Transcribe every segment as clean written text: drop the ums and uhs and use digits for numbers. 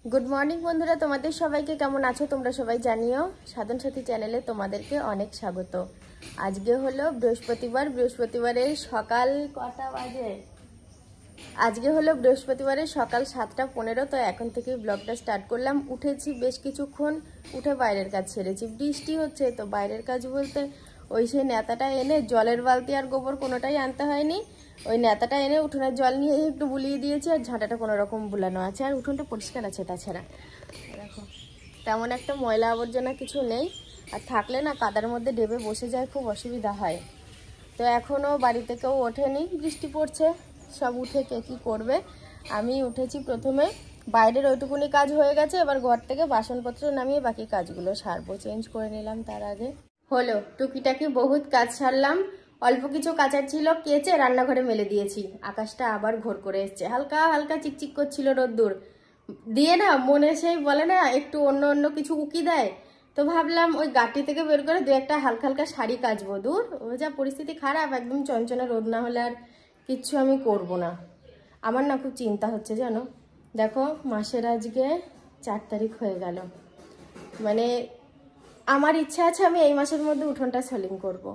Good morning বন্ধুরা, তোমাদের সবাইকে কেমন আছো তোমরা সবাই জানিও। সাধন সাথী চ্যানেলে তোমাদেরকে অনেক স্বাগত। আজকে হলো বৃহস্পতিবার, বৃহস্পতিবারের সকাল কটা বাজে? আজকে হলো বৃহস্পতিবারের সকাল 7:15। তো এখন থেকেই ব্লগটা স্টার্ট করলাম। উঠেছি বেশ কিছুক্ষণ, উঠে বাইরের কাজ সেরেছি। বৃষ্টি হচ্ছে তো বাইরের কাজ বলতে ওই সেই নেতাটা এনে জলের বালতি আর গোবর কোনোটাই আনতে হয়নি। ওই নেতাটা এনে উঠোনের জল নিয়ে একটু বুলিয়ে দিয়েছি, আর ঝাঁটাটা কোনো রকম বুলানো আছে, আর উঠোনটা পরিষ্কার আছে। তাছাড়া দেখো তেমন একটা ময়লা আবর্জনা কিছু নেই, আর থাকলে না কাদার মধ্যে ডেবে বসে যায়, খুব অসুবিধা হয়। তো এখনও বাড়িতে কেউ ওঠেনি, বৃষ্টি পড়ছে, সব উঠে কে কী করবে। আমি উঠেছি প্রথমে, বাইরের ওইটুকুনি কাজ হয়ে গেছে, এবার ঘর থেকে বাসনপত্র নামিয়ে বাকি কাজগুলো সারবো। চেঞ্জ করে নিলাম তার আগে। হলো টুকিটাকি বহুত কাজ সারলাম। অল্প কিছু কাচার ছিল, কেচে রান্নাঘরে মেলে দিয়েছি। আকাশটা আবার ঘোর করে এসছে, হালকা হালকা চিকচিক করছিল রোদ্দুর দিয়ে, না মনে সেই বলে না একটু অন্য অন্য কিছু উকি দেয়। তো ভাবলাম ওই গাঁটি থেকে বের করে দু একটা হালকা হালকা শাড়ি কাচবো। দূর ও যা পরিস্থিতি খারাপ, একদম চঞ্চনা রোদ না হলে আর কিচ্ছু আমি করব না। আমার না খুব চিন্তা হচ্ছে জানো। দেখো মাসের আজকে 4 তারিখ হয়ে গেল, মানে আমার ইচ্ছা আছে আমি এই মাসের মধ্যে উঠোনটা সোলিং করব।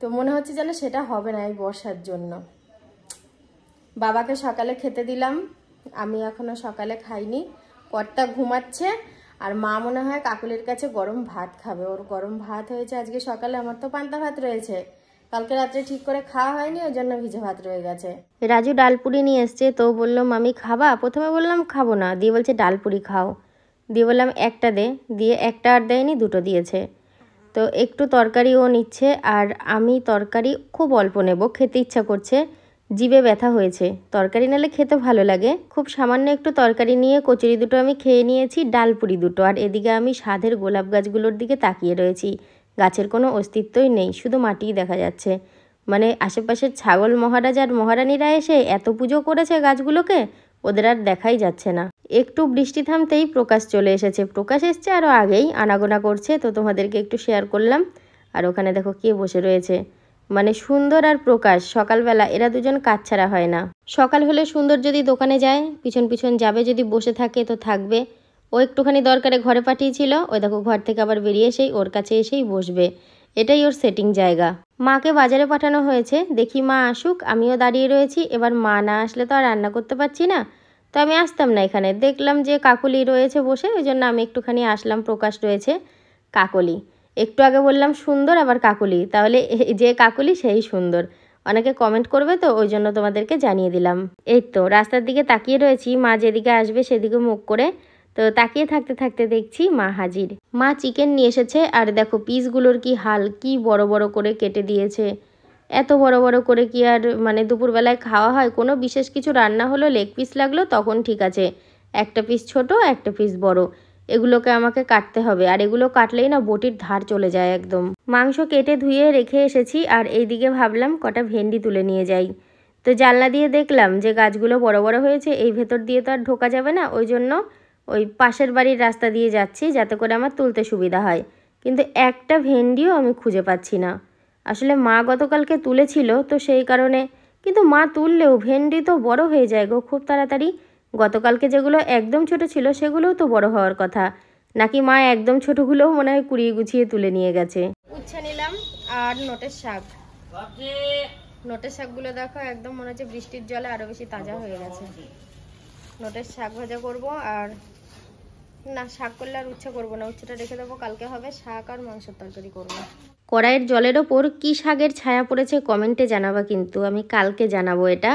তো মনে হচ্ছে যেন সেটা হবে না এই বর্ষার জন্য। বাবাকে সকালে খেতে দিলাম, আমি এখনো সকালে খাইনি। কর্তা ঘুমাচ্ছে, আর মা মনে হয় কাকুলির কাছে গরম ভাত খাবে। ওর গরম ভাত হয়েছে আজকে সকালে, আমার তো পান্তা ভাত রয়েছে, কালকে রাত্রে ঠিক করে খাওয়া হয়নি, ওই জন্য ভিজে ভাত রয়ে গেছে। রাজু ডালপুরি নিয়ে এসছে, তো বললো মামি খাবা? প্রথমে বললাম খাবো না, দিয়ে বলছে ডালপুরি খাও। দিয়ে বললাম একটা দে, দিয়ে একটা আর দেয়নি, দুটো দিয়েছে। তো একটু তরকারি ও নিচ্ছে, আর আমি তরকারি খুব অল্প নেব, খেতে ইচ্ছা করছে, জিভে ব্যথা হয়েছে। তরকারি নিলে খেতে ভালো লাগে, খুব সামান্য একটু তরকারি নিয়ে কচুরি দুটো আমি খেয়ে নিয়েছি, ডালপুরি দুটো। আর এদিকে আমি সাধের গোলাপ গাছগুলোর দিকে তাকিয়ে রয়েছি। গাছের কোনো অস্তিত্বই নেই, শুধু মাটিই দেখা যাচ্ছে। মানে আশেপাশের ছাগল মহারাজ আর মহারানীরা এসে এত পুজো করেছে গাছগুলোকে, ওদের আর দেখাই যাচ্ছে না। একটু বৃষ্টি থামতেই প্রকাশ চলে এসেছে। প্রকাশ এসছে আরও আগেই, আনাগোনা করছে, তো তোমাদেরকে একটু শেয়ার করলাম। আর ওখানে দেখো কে বসে রয়েছে, মানে সুন্দর আর প্রকাশ সকালবেলা এরা দুজন কাজ ছাড়া হয় না। সকাল হলে সুন্দর যদি দোকানে যায়, পিছন পিছন যাবে, যদি বসে থাকে তো থাকবে। ও একটুখানি দরকারে ঘরে পাঠিয়েছিল, ওই দেখো ঘর থেকে আবার বেরিয়ে এসেই ওর কাছে এসেই বসবে। এটাই ওর সেটিং জায়গা। মাকে বাজারে পাঠানো হয়েছে, দেখি মা আসুক, আমিও দাঁড়িয়ে রয়েছি। এবার মা না আসলে তো আর রান্না করতে পারছি না, তো আমি আসতাম না এখানে। দেখলাম যে কাকলি রয়েছে বসে, ওই জন্য আমি একটুখানি আসলাম। প্রকাশ রয়েছে, কাকলি একটু আগে বললাম সুন্দর, আবার কাকলি, তাহলে যে কাকলি সেই সুন্দর। অনেকে কমেন্ট করবে, তো ওই জন্য তোমাদেরকে জানিয়ে দিলাম। এই তো রাস্তার দিকে তাকিয়ে রয়েছি, মা যেদিকে আসবে সেদিকে মুখ করে। তো তাকিয়ে থাকতে থাকতে দেখছি মা হাজির। মা চিকেন নিয়ে এসেছে, আর দেখো পিসগুলোর কি হাল, কি বড় বড় করে কেটে দিয়েছে। এত বড় বড় করে কি আর মানে দুপুরবেলায় খাওয়া হয়? কোনো বিশেষ কিছু রান্না হলো, লেগ পিস লাগলো, তখন ঠিক আছে, একটা পিস ছোট একটা পিস বড়, এগুলোকে আমাকে কাটতে হবে। আর এগুলো কাটলেই না বটির ধার চলে যায় একদম। মাংস কেটে ধুয়ে রেখে এসেছি, আর এইদিকে ভাবলাম কটা ভেন্ডি তুলে নিয়ে যাই। তো জানলা দিয়ে দেখলাম যে গাছগুলো বড় বড় হয়েছে, এই ভেতর দিয়ে তো আর ঢোকা যাবে না, ওই জন্য ওই পাশের বাড়ির রাস্তা দিয়ে যাচ্ছি, যাতে করে আমার তুলতে সুবিধা হয়। কিন্তু একটা ভেন্ডিও আমি খুঁজে পাচ্ছি না। আসলে মা গতকালকে তুলেছিল, তো সেই কারণে। কিন্তু মা তুললেও ভেন্ডি তো বড় হয়ে যায় গো খুব তাড়াতাড়ি। গতকালকে যেগুলো একদম ছোট ছিল সেগুলোও তো বড় হওয়ার কথা, নাকি মা একদম ছোটগুলোও মনে হয় কুড়িয়ে গুছিয়ে তুলে নিয়ে গেছে। উচ্ছে নিলাম আর নোটের শাক। নোটের শাকগুলো দেখো একদম মনে হচ্ছে বৃষ্টির জলে আরও বেশি তাজা হয়ে গেছে। নোটের শাক ভাজা করব, আর না শাক করলে আর উচ্ছে করবো না, উচ্ছেটা রেখে দেবো, কালকে হবে। শাক আর মাংসের তরকারি করবো। কড়াইয়ের জলের ওপর কী শাকের ছায়া পড়েছে কমেন্টে জানাবা, কিন্তু আমি কালকে জানাবো এটা।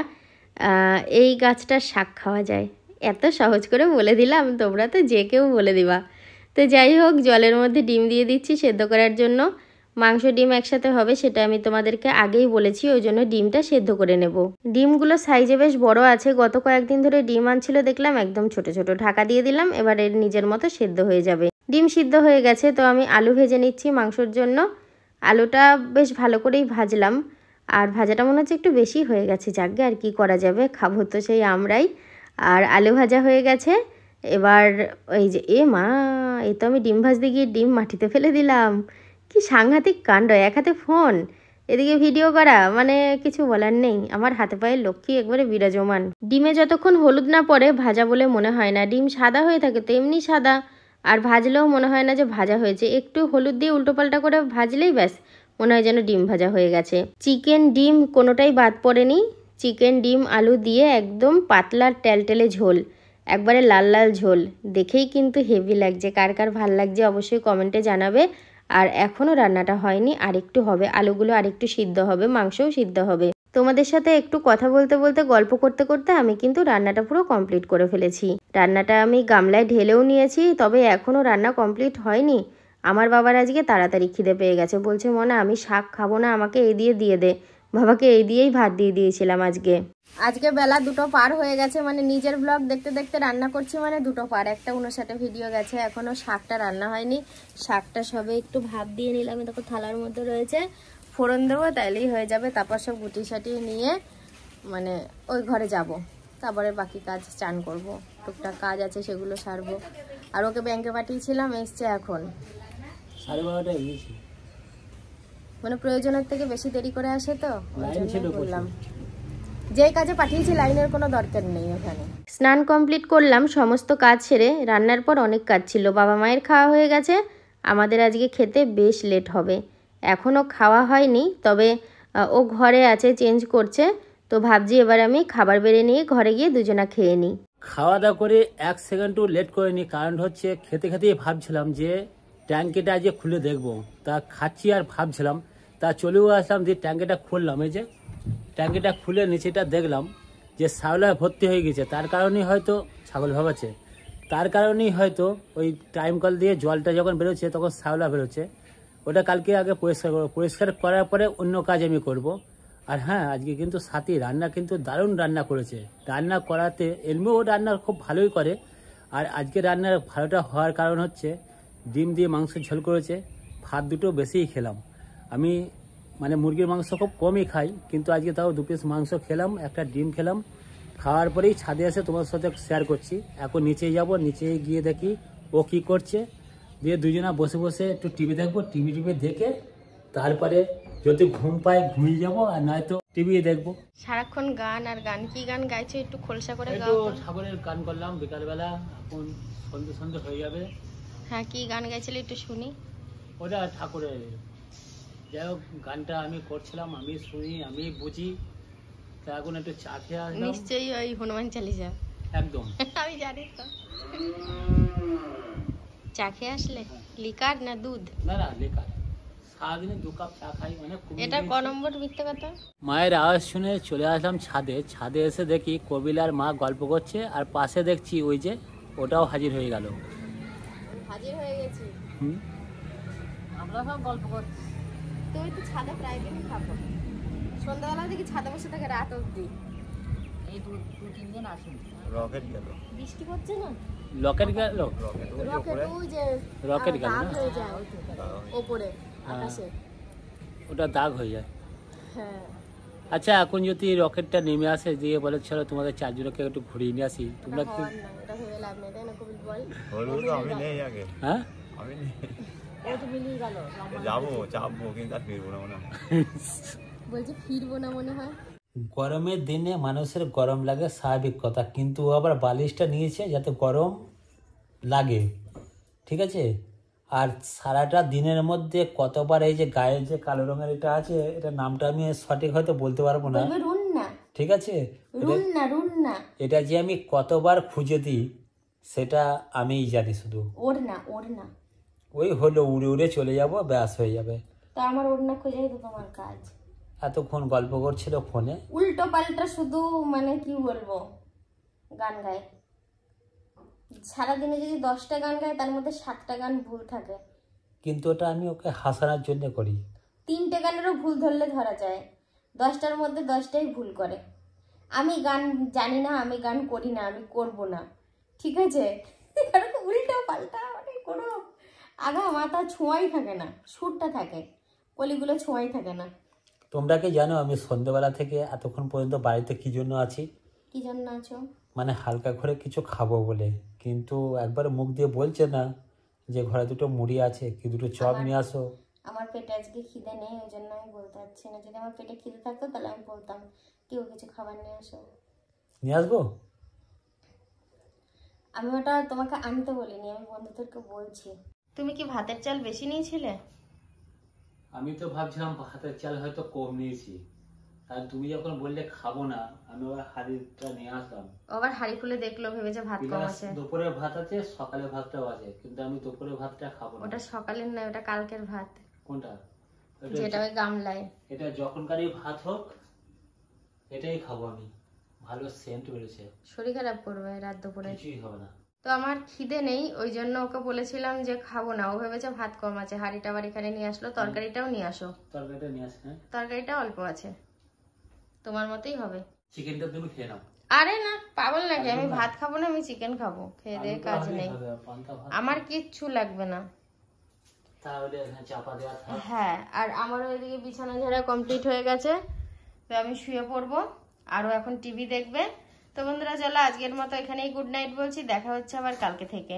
এই গাছটার শাক খাওয়া যায়, এত সহজ করে বলে দিলাম, তোমরা তো যে কেউ বলে দিবা। তো যাই হোক, জলের মধ্যে ডিম দিয়ে দিচ্ছি সেদ্ধ করার জন্য। মাংস ডিম একসাথে হবে, সেটা আমি তোমাদেরকে আগেই বলেছি, ওই জন্য ডিমটা সেদ্ধ করে নেব। ডিমগুলো সাইজে বেশ বড় আছে, গত কয়েকদিন ধরে ডিম আনছিল দেখলাম একদম ছোট ছোট। ঢাকা দিয়ে দিলাম, এবার এর নিজের মতো সেদ্ধ হয়ে যাবে। ডিম সিদ্ধ হয়ে গেছে, তো আমি আলু ভেজে নিচ্ছি মাংসর জন্য। আলুটা বেশ ভালো করেই ভাজলাম, আর ভাজাটা মনে হচ্ছে একটু বেশি হয়ে গেছে, যাকগে আর কি করা যাবে, খাবো তো সেই আমরাই। আর আলু ভাজা হয়ে গেছে। এবার ওই যে মা, এই তো আমি ডিম ভাজতে গিয়ে ডিম মাটিতে ফেলে দিলাম। কি সাংঘাতিক কাণ্ড, এক হাতে ফোন, এদিকে ভিডিও করা মানে কিছু বলার নেই। আমার হাতে পায়ে লক্ষ্মী একবারে বিরাজমান। ডিমে যতক্ষণ হলুদ না পড়ে ভাজা বলে মনে হয় না। ডিম সাদা হয়ে থাকে তো এমনি সাদা, আর ভাজলেও মনে হয় না যে ভাজা হয়েছে। একটু হলুদ দিয়ে উল্টোপাল্টা করে ভাজলেই ব্যাস মনে হয় যেন ডিম ভাজা হয়ে গেছে। চিকেন ডিম কোনোটাই বাদ পড়েনি। চিকেন ডিম আলু দিয়ে একদম পাতলা টেলটেলে ঝোল, একবারে লাল লাল ঝোল। দেখেই কিন্তু হেভি লাগছে। কার কার ভাল লাগছে অবশ্যই কমেন্টে জানাবে। আর এখনও রান্নাটা হয়নি, আরেকটু হবে। আলুগুলো আরেকটু সিদ্ধ হবে, মাংসও সিদ্ধ হবে। তোমাদের সাথে একটু কথা বলতে বলতে গল্প করতে করতে আমি কিন্তু রান্নাটা পুরো কমপ্লিট করে ফেলেছি। রান্নাটা আমি গামলায় ঢেলেও নিয়েছি, তবে এখনও রান্না কমপ্লিট হয়নি। আমার বাবার আজকে তাড়াতাড়ি খিদে পেয়ে গেছে, বলছে মনে আমি শাক খাবো না, আমাকে এই দিয়ে দে। বাবাকে এই দিয়েই ভাত দিয়ে দিয়েছিলাম আজকে। আজকে বেলা 2টো পার হয়ে গেছে, মানে নিজের ব্লগ দেখতে দেখতে রান্না করছি, মানে 2টো পার। 1:59 ভিডিও গেছে, এখনও শাকটা রান্না হয়নি। শাকটা সবে একটু ভাপ দিয়ে নিলাম, দেখো থালার মধ্যে রয়েছে। ফোড়ন দেবো, তাইলেই হয়ে যাবে। তারপর সব গুটি সাটিয়ে নিয়ে মানে ওই ঘরে যাব, তারপরে বাকি কাজ চান করব। টুকটাক কাজ আছে সেগুলো সারবো। আর ওকে ব্যাংকে পাঠিয়েছিলাম, এসছে এখন 12:30 মানে প্রয়োজনের থেকে বেশি দেরি করে আসে তো বললাম। যে কাজে পাঠিয়েছি লাইনের কোনো দরকার নেই ওখানে। স্নান কমপ্লিট করলাম, সমস্ত কাজ সেরে। রান্নার পর অনেক কাজ ছিল। বাবা মায়ের খাওয়া হয়ে গেছে, আমাদের আজকে খেতে বেশ লেট হবে। এখনও খাওয়া হয়নি, তবে ও ঘরে আছে, চেঞ্জ করছে। তো ভাবছি এবার আমি খাবার বেড়ে নিয়ে ঘরে গিয়ে দুজনা খেয়ে নিই। খাওয়া দাওয়া করে 1 সেকেন্ডও লেট করিনি, কারণ হচ্ছে খেতে খেতেই ভাবছিলাম যে ট্যাঙ্কিটা আজকে খুলে দেখবো। তা খাচ্ছি আর ভাবছিলাম, তা চলেও আসলাম। যে ট্যাঙ্কিটা খুললাম, এই যে ট্যাঙ্কিটা খুলে নিচেটা দেখলাম যে শ্যাওলায় ভর্তি হয়ে গেছে। তার কারণেই হয়তো ছাগল ভাবাচ্ছে, তার কারণেই হয়তো ওই টাইম কল দিয়ে জলটা যখন বেরোচ্ছে তখন শ্যাওলা বেরোচ্ছে। ওটা কালকে আগে পরিষ্কার করবো, পরিষ্কার করার পরে অন্য কাজ আমি করব। আর হ্যাঁ, আজকে কিন্তু সাথী রান্না কিন্তু দারুণ রান্না করেছে। রান্না করাতে এমনিও রান্না খুব ভালোই করে। আর আজকে রান্নার ভালোটা হওয়ার কারণ হচ্ছে ডিম দিয়ে মাংস ঝোল করেছে। ভাত দুটো বেশিই খেলাম আমি, মানে মুরগির মাংস খুব কমই খাই, কিন্তু আজকে তাও 2 পিস মাংস খেলাম, একটা ডিম খেলাম। খাওয়ার পরেই ছাদে এসে তোমার সাথে শেয়ার করছি। এখন নিচেই যাব, নিচে গিয়ে দেখি ও কি করছে। দিয়ে দুজনা বসে বসে একটু টিভি দেখবো। টিভি দেখে তারপরে যদি ঘুম পায় ঘুমিয়ে যাবো, আর নয়তো টিভি দেখবো। সারাক্ষণ গান আর গান। কি গান গাইছো একটু খোলসা করে একটু ঠাকুরের গান করলাম বিকালবেলা, এখন সন্ধ্যে হয়ে যাবে। হ্যাঁ, কি গান গাইছিলে একটু শুনি। ওটা ঠাকুরের, যাই হোক গানটা আমি করছিলাম, আমি শুনি, আমি বুঝি। তা এখন একটু চা খেয়ে আসলাম। নিশ্চয়ই ওই হনুমান চালিসা। একদম আমি জানি তো। চা খেয়ে আসলে লিকার না দুধ? না না, লেখা। সারাদিনে 2 কাপ চা খাই, মানে এটা ক নম্বর মিথ্যে কথা? মায়ের আওয়াজ শুনে চলে আসলাম ছাদে। ছাদে এসে দেখি কবিল আর মা গল্প করছে, আর পাশে দেখছি ওই যে ওটাও হাজির হয়ে গেল। হাজির হয়ে গেছি। আমরা সব গল্প করছি। তুই তো ছাদে প্রায় দিন থাকো, সন্ধ্যাবেলা দেখি ছাদে বসে থাকে রাত অবধি। এই 2-3 দিন আসুন। রকেট গেল, বৃষ্টি পড়ছে না? লকেট গেল, রকেট ওই যে রকেট গেল দাগ না? হয়ে যায় ওপরে আকাশে। ওটা দাগ হয়ে যায়। হ্যাঁ। আচ্ছা, এখন যদি রকেটটা নেমে আসে, দিয়ে বলে চলো তোমাদের 4 জনকে একটু ঘুরিয়ে নিয়ে আসি, তোমরা কি? এটা ভেবে লাভ নেই, তাই না কবিল বল? হলুদ তো আমি নেই আগে। হ্যাঁ, আমি নেই, ও তো মিলিয়ে গেল। যাবো চাপবো, কিন্তু আর ফিরবো না মনে হয়। বলছি ফিরবো না মনে হয়। গরমের দিনে মানুষের গরম লাগে স্বাভাবিক কথা, কিন্তু ও আবার বালিশটা নিয়েছে যাতে গরম লাগে, ঠিক আছে? আর সারাটা দিনের মধ্যে কতবার এই যে গায়ে যে কালো রঙের এটা আছে, এটা নামটা আমি সঠিক হয়তো বলতে পারবো না, বলবে রুন্না। ঠিক আছে? রুন্না রুন্না। এটা যে আমি কতবার খুঁজে দিই সেটা আমিই জানি শুধু। ওড়না ওড়না। ওই হলো উড়ে উড়ে চলে যাব, ব্যাস হয়ে যাবে। তো আমার ওড়না খোঁজাই তো তোমার কাজ। এতক্ষণ গল্প করছিল ফোনে, উল্টো পাল্টা শুধু, মানে কি বলবো, গান গায়। সারাদিনে যদি 10টা গান গায় তার মধ্যে 7টা গান ভুল থাকে। কিন্তু ওটা আমি ওকে হাসানোর জন্য করি। 3টে গানেরও ভুল ধরলে ধরা যায়, 10টার মধ্যে 10টাই ভুল করে। আমি গান জানি না, আমি গান করি না, আমি করব না, ঠিক আছে? উল্টো পাল্টা, মানে কোনো আগা মাথা ছোঁয়াই থাকে না, সুরটা থাকে, কলিগুলো ছোঁয়াই থাকে না। তোমরা কি জানো আমি সন্ধ্যেবেলা থেকে এতক্ষণ পর্যন্ত বাড়িতে কি জন্য আছি? কি জন্য আছো? মানে হালকা করে কিছু খাবো বলে, কিন্তু একবার মুখ দিয়ে বলছে না যে ঘরে 2টো মুড়ি আছে, কি 2টো চপ নিয়ে আসো। আমার পেটে আজকে খিদে নেই, ওই জন্য আমি বলতে পারছি না। যদি আমার পেটে খিদে থাকতো তাহলে আমি বলতাম কেউ কিছু খাবার নিয়ে আসো। নিয়ে আসবো? আমি ওটা তোমাকে আনতে বলিনি, আমি বন্ধুদেরকে বলছি। তুমি কি ভাতের চাল বেশি নিয়েছিলে? আমি তো ভাবছিলাম ভাতের চাল হয়তো কম নিয়েছি, আর তুমি যখন বললে খাবো না, আমি আবার হাঁড়িটা নিয়ে আসলাম। আবার হাঁড়ি খুলে দেখলো, ভেবেছে ভাত কম আছে। দুপুরে ভাত আছে, সকালে ভাতটাও আছে, কিন্তু আমি দুপুরে ভাতটা খাবো না। ওটা সকালের নয়, ওটা কালকের ভাত। কোনটা? যেটা ওই গামলায়। এটা যখনকারই ভাত হোক এটাই খাবো আমি। ভালো সেন্ট বেরোছে। শরীর খারাপ করবে রাত দুপুরে? কিছুই হবে না। তো আমার খিদে নেই, ওই জন্য ওকে বলেছিলাম যে খাবো না। ও ভেবেছে ভাত কম আছে, হাঁড়িটা আবার এখানে নিয়ে আসলো। তরকারিটাও নিয়ে আসো। তরকারিটা নিয়ে আসে? হ্যাঁ, তরকারিটা অল্প আছে, তোমার মতোই হবে। চিকেনটা তুমি খেয়ে নাও। আরে না, পাগল নাকি? আমি ভাত খাবো না, আমি চিকেন খাবো। খেয়ে দিয়ে কাজ নেই, আমার কিচ্ছু লাগবে না। তাহলে চাপা দেওয়া থাক। হ্যাঁ, আর আমারও এদিকে বিছানা ঝাড়া কমপ্লিট হয়ে গেছে, তো আমি শুয়ে পড়বো। আরও এখন টিভি দেখবে। তো বন্ধুরা চলো আজকের মতো এখানেই গুড নাইট বলছি, দেখা হচ্ছে আবার কালকে থেকে।